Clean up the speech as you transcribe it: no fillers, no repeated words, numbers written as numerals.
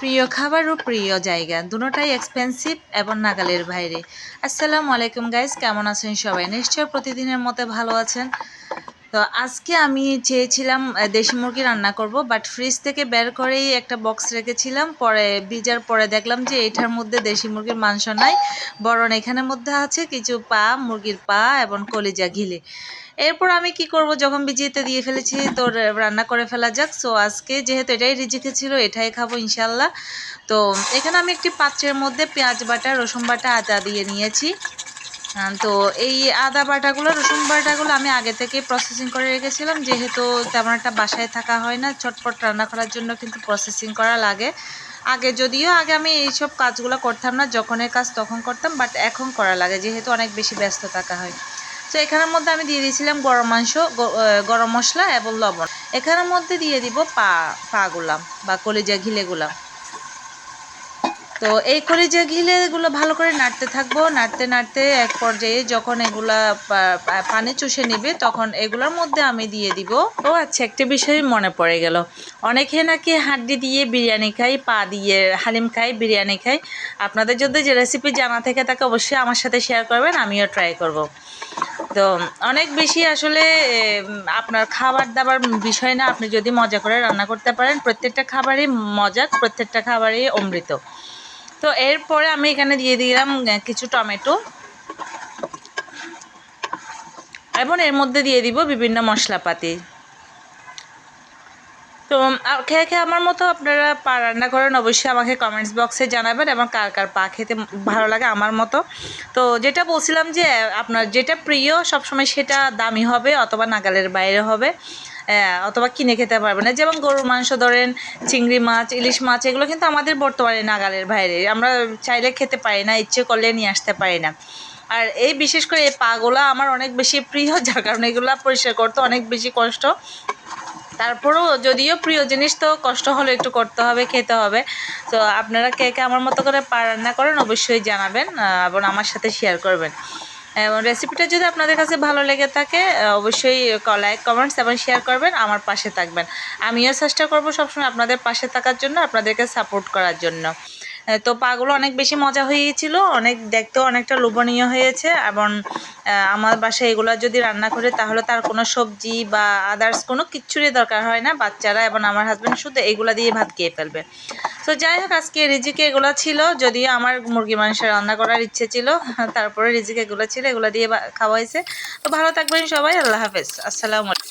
প্রিয় খাবার ও প্রিয় জায়গা দুটোটাই এক্সপেন্সিভ এবং নাগালের বাইরে। আসসালামু আলাইকুম গাইস, কেমন আছেন সবাই? নিশ্চয় প্রতিদিনের মতো ভালো আছেন। তো আজকে আমি চেয়েছিলাম দেশি মুরগি রান্না করব, বাট ফ্রিজ থেকে বের করেই একটা বক্স রেখেছিলাম। পরে ভিজার পরে দেখলাম যে এটার মধ্যে দেশি মুরগির মাংস নাই, বরং এখানের মধ্যে আছে কিছু মুরগির পা এবং কলিজা ঘিলে। এরপর আমি কি করব, যখন ভিজিয়েতে দিয়ে ফেলেছি তো রান্না করে ফেলা যাক। সো আজকে যেহেতু এটাই রিজিকে ছিল, এটাই খাবো ইনশাল্লাহ। তো এখানে আমি একটি পাত্রের মধ্যে পেঁয়াজ বাটা, রসুন বাটা, আদা দিয়ে নিয়েছি। তো এই আদা বাটাগুলো, রসুন বাটাগুলো আমি আগে থেকে প্রসেসিং করে রেখেছিলাম, যেহেতু তেমন একটা বাসায় থাকা হয় না। চটপট রান্না করার জন্য কিন্তু প্রসেসিং করা লাগে। যদিও আগে আমি এইসব কাজগুলো করতাম না, যখনের কাজ তখন করতাম, বাট এখন করা লাগে যেহেতু অনেক বেশি ব্যস্ত থাকা হয়। তো এখানের মধ্যে আমি দিয়ে দিয়েছিলাম গরম মশলা এবং লবণ। এখানের মধ্যে দিয়ে দিব পাগুলা বা কলিজা ঘিলেগুলা। তো এই কলিজা ঘিলেগুলো ভালো করে নাড়তে থাকবো, নাড়তে নাড়তে এক পর্যায়ে যখন এগুলা পানি চুষে নিবে, তখন এগুলোর মধ্যে আমি দিয়ে দিব। ও আচ্ছা, একটা বিষয় মনে পড়ে গেল। অনেকে নাকি হাড্ডি দিয়ে বিরিয়ানি খাই, পা দিয়ে হালিম খাই, বিরিয়ানি খাই। আপনাদের যদি যে রেসিপি জানা থেকে থাকে অবশ্যই আমার সাথে শেয়ার করবেন, আমিও ট্রাই করব। তো অনেক বেশি আসলে আপনার খাবার দাবার বিষয় না, আপনি যদি মজা করে রান্না করতে পারেন, প্রত্যেকটা খাবারই মজা, প্রত্যেকটা খাবারই অমৃত। তো এরপরে আমি এখানে দিয়ে দিলাম কিছু টমেটো এবং এর মধ্যে দিয়ে দিব বিভিন্ন মশলাপাতি। তো খেয়ে খেয়ে আমার মতো আপনারা পা রান্না করেন, অবশ্যই আমাকে কমেন্টস বক্সে জানাবেন, এবং কার কার পা খেতে ভালো লাগে আমার মতো। তো যেটা বলছিলাম যে আপনার যেটা প্রিয় সবসময় সেটা দামি হবে অথবা নাগালের বাইরে হবে, অথবা কিনে খেতে পারবে না। যেমন গরুর মাংস ধরেন, চিংড়ি মাছ, ইলিশ মাছ, এগুলো কিন্তু আমাদের বর্তমানে নাগালের বাইরে, আমরা চাইলে খেতে পারি না, ইচ্ছে করলে নিয়ে আসতে পারি না। আর এই বিশেষ করে এই পাগুলা আমার অনেক বেশি প্রিয়, যার কারণে এগুলো পরিষ্কার করতে অনেক বেশি কষ্ট। তারপরেও যদিও প্রিয় জিনিস, তো কষ্ট হলে একটু করতে হবে, খেতে হবে। তো আপনারা কে কে আমার মতো করে পা রান্না করেন অবশ্যই জানাবেন এবং আমার সাথে শেয়ার করবেন। এবং রেসিপিটা যদি আপনাদের কাছে ভালো লেগে থাকে অবশ্যই লাইক, কমেন্টস এবং শেয়ার করবেন, আমার পাশে থাকবেন। আমিও চেষ্টা করব সবসময় আপনাদের পাশে থাকার জন্য, আপনাদেরকে সাপোর্ট করার জন্য। তো পাগুলো অনেক বেশি মজা হয়েছিল, অনেক দেখতেও অনেকটা লোভনীয় হয়েছে। এবং আমার বাসায় এগুলো যদি রান্না করে তাহলে তার কোনো সবজি বা আদার্স কোনো কিচ্ছুরই দরকার হয় না। বাচ্চারা এবং আমার হাজব্যান্ড শুধু এগুলো দিয়ে ভাত খেয়ে ফেলবে। তো যাই হোক, আজকে রিজিকে এগুলো ছিল, যদিও আমার মুরগি মাংস রান্না করার ইচ্ছে ছিল, তারপরে রিজিকে এগুলো ছিল, এগুলো দিয়ে খাওয়া হয়েছে। তো ভালো থাকবেন সবাই, আল্লাহ হাফেজ, আসসালামু আলাইকুম।